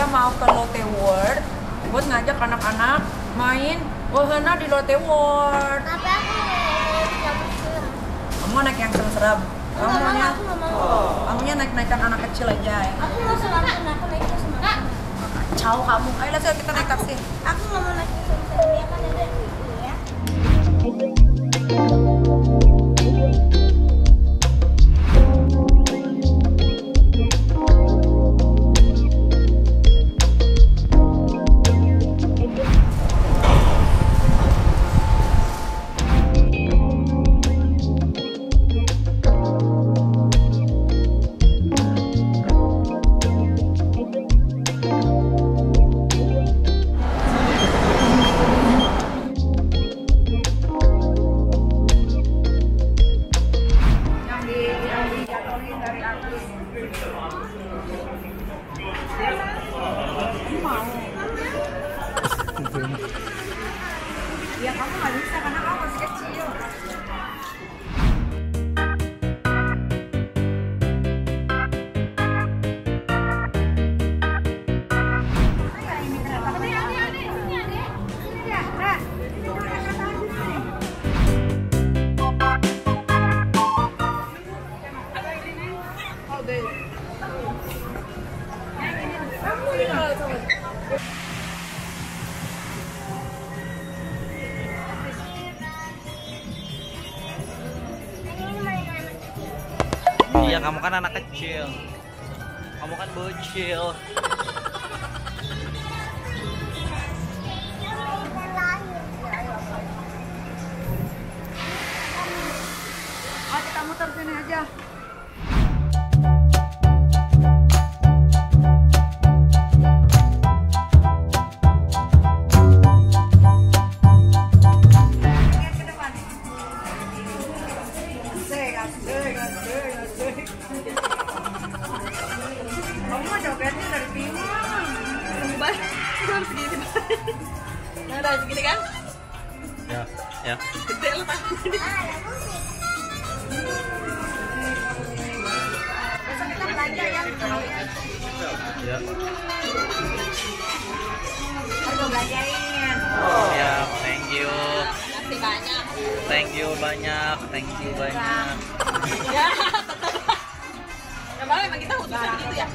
kita mau ke Lotte World buat ngajak anak-anak main wahana di Lotte World. Tapi aku yang serem. Kamu naik yang serem-serem. Kamunya naik-naikan anak kecil aja ya. Aku mau selamatkan, aku naik ke semangat. Kacau kamu. Ayo let's go, kita naik taksi. Aku nggak mau naik ke serem-serem ya kan ada ibu ya. Ya kamu nggak bisa karena kamu masih kecil. Iya, kamu kan anak kecil. Kamu kan bocil. Oh, kita muter sini aja. Kamu jogetnya dari timur. Mbak, harus segini. Nah, udah segini kan? Ya, ya. Gede lu tangannya. Besok kita belanja ya. Ya. Harus belanjain. Ya, thank you. Masih banyak. Thank you banyak. Thank you banyak. Ya, tetap. Ya, Bang, emang kita khusus gitu ya.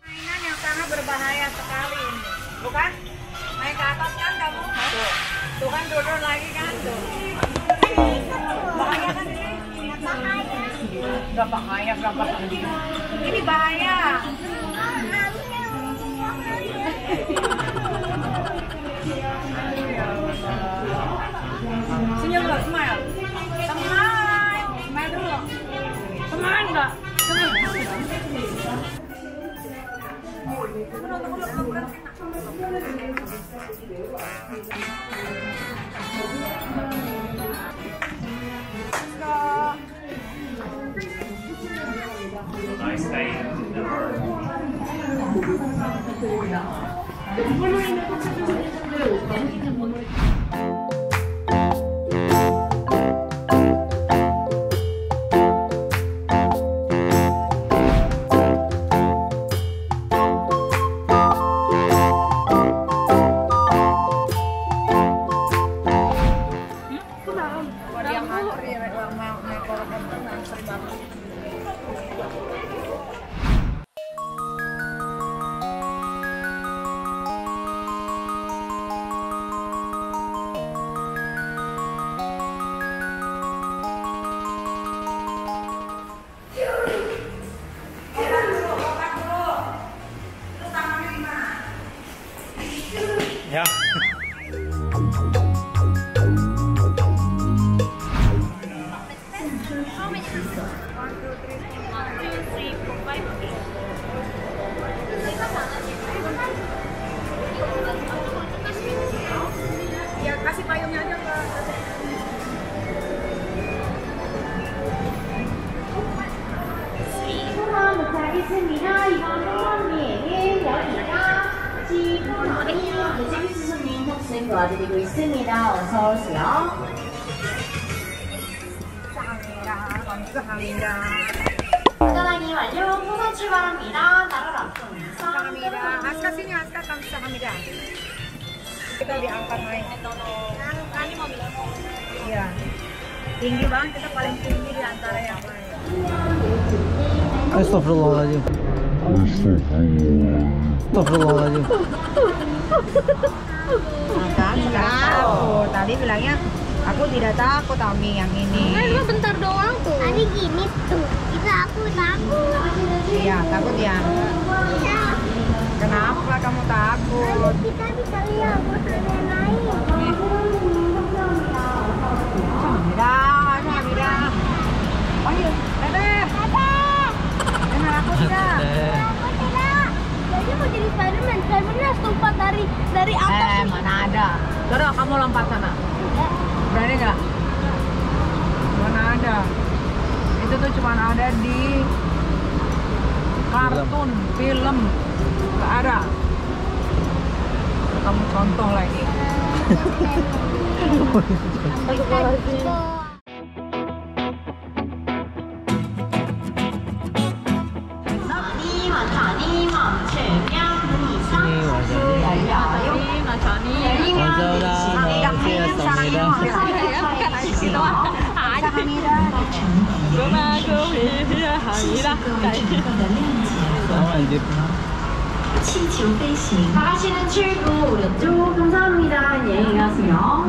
Mainan yang sangat berbahaya sekali ini, bukan? Naik ke atas kan kamu? Tuh kan turun lagi kan tuh. Bahaya kan ini? Gak bahaya, gak bahaya. Ini bahaya. Senyum dulu, smile. Smile. Smile dulu. Smile enggak? Ya. Ya kasih payungnya aja ke 도와드리고 있습니다. 어서 오세요. 감사합니다. 안전하게 완료. 포선 출발합니다. 나를 앞서면서 kamsahamnida. Kita diangkat naik. Iya. Tinggi banget, kita paling tinggi di antara yang lain. Astagfirullahaladzim. Astagfirullahaladzim. Nah, kan sekarang takut. Tadi bilangnya aku tidak takut Ami yang ini. Cuma bentar doang tuh. Tadi gini tuh. Kita aku takut. Iya, takut ya. Iya. Kenapa kamu takut? Kita bisa lihat ada yang lain. Hamida. Oh iya, Dede. Dengar aku tidak? Aku tidak. Jadi mau jadi Spiderman. Spiderman harus lompat dari atas. Mana ada? Doro, kamu lompat sana. Berani nggak? Mana ada? Itu tuh cuma ada di kartun, film. Nggak ada. Kamu contoh lagi. anjir. 气球飞行. 하시는 출구 왼쪽 감사합니다. 안녕히 가세요.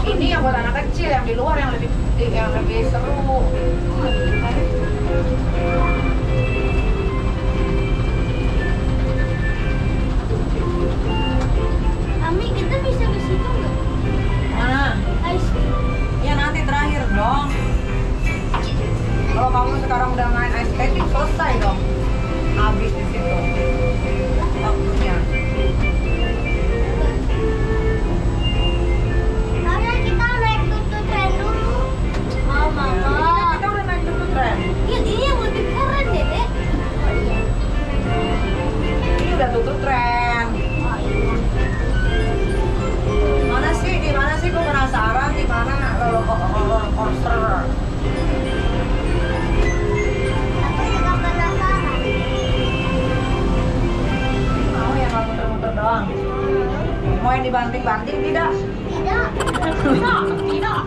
Ini yang buat anak kecil, yang di luar yang lebih seru. Ami, kita bisa ke situ nggak? Mana? Ice cream. Ya nanti terakhir dong. Kalau kamu sekarang udah main ice skating, selesai dong. Habis di situ. Waktunya. Karena kita naik tutut tren dulu. Oh, mama. Kita udah naik tutut tren. Ya, ini yang lebih keren, Dede. Ini udah tutut tren. Mana sih? Di mana sih? Gue penasaran di mana roller coaster. Aku juga penasaran. Mau yang nggak muter-muter doang? Mau yang dibanting-banting tidak? Tidak. Tidak.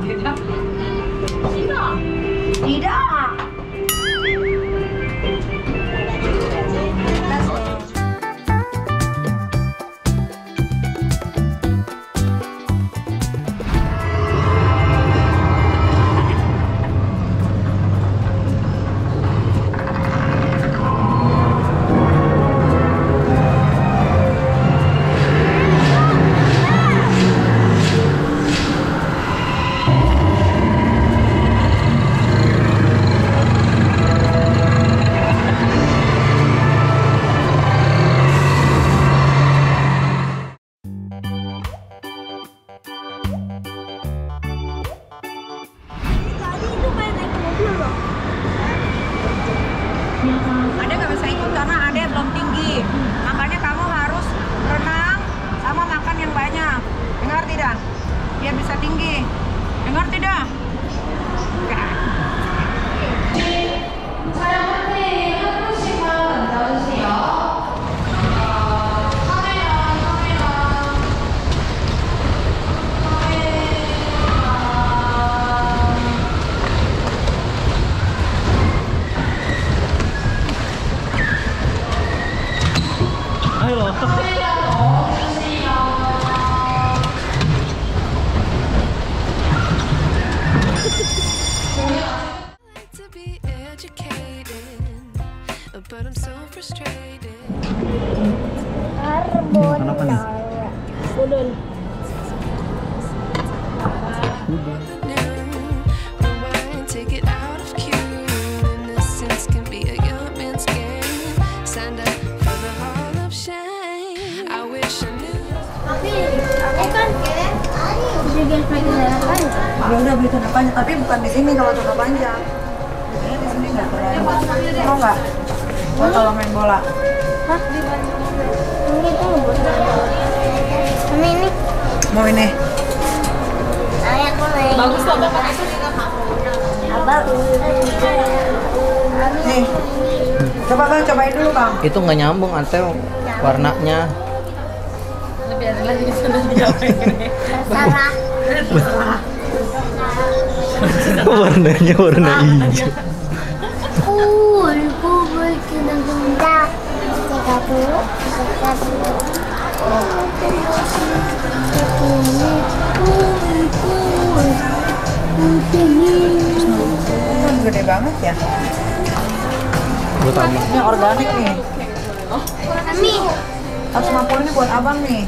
Tadi itu pengen naik mobil loh. Ade nggak bisa ikut karena Ade belum tinggi. Makanya kamu harus renang sama makan yang banyak. Dengar tidak? Biar bisa tinggi. Dengar tidak? To be educated, but I'm so frustrated. Kenapa nih? Udun. Rewind, take it out of cue. Innocence can be a young man's game. Signed up for the hall of shame. I wish I knew. Tapi, kan juga pakai celana panjang. Ya udah beli celana panjang, tapi bukan di sini kalau celana panjang. Biasanya di sini nggak keren. Mau nggak? Buat kalau main bola. Hah? Ini tuh buat sama ini. Mau ini? Ayah aku main. Bagus loh bapaknya tuh. Abang. Nih. Coba bang, cobain dulu bang. Itu nggak nyambung Anteo warnanya. Biarin lagi di sana dijawabin. Salah. Warnanya warna hijau. Aku berkena genda. Satu. Kan gede banget ya. Buat apa? Ini organik nih. Kami. 150 ini buat abang nih.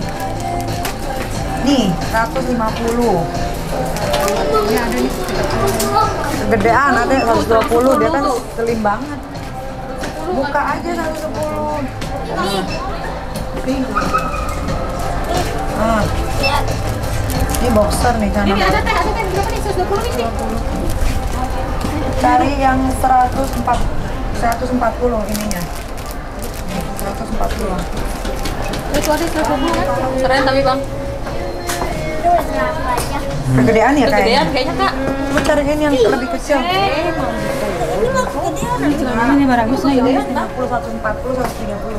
Nih, 150. Ini ada nih. Kegedean ada 120, dia kan slim banget. Buka aja 110. Ah. Ini boxer nih kan. Ini ada teh berapa nih? 120 nih sih. Cari yang 140 ininya. 140. Itu ada 120 kan? Keren tapi bang. Kegedean ya Kegedean kayaknya. kayaknya kak. Coba cariin yang lebih kecil. Ini bagusnya ini 150, 140, 130.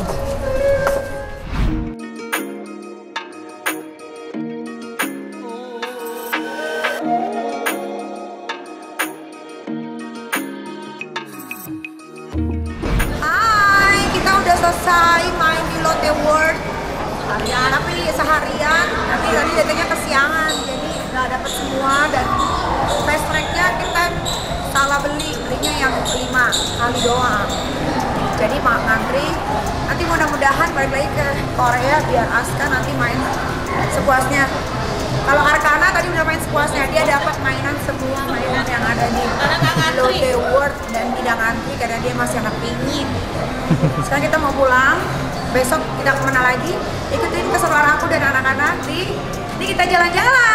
Hai, kita udah selesai main di Lotte World. Tapi seharian, tapi tadi datangnya kesiangan, jadi nggak dapet semua. Dan fast tracknya kita salah belinya yang 5 kali doang. Jadi mau ngantri, nanti mudah-mudahan balik lagi ke Korea biar Aska nanti main sepuasnya. Kalau Arkana tadi udah main sepuasnya, dia dapat mainan semua mainan yang ada di Lotte World dan tidak ngantri karena dia masih anak pingin. Sekarang kita mau pulang, besok kita kemana lagi? Ikutin keseruan aku dan anak-anak di kita jalan-jalan.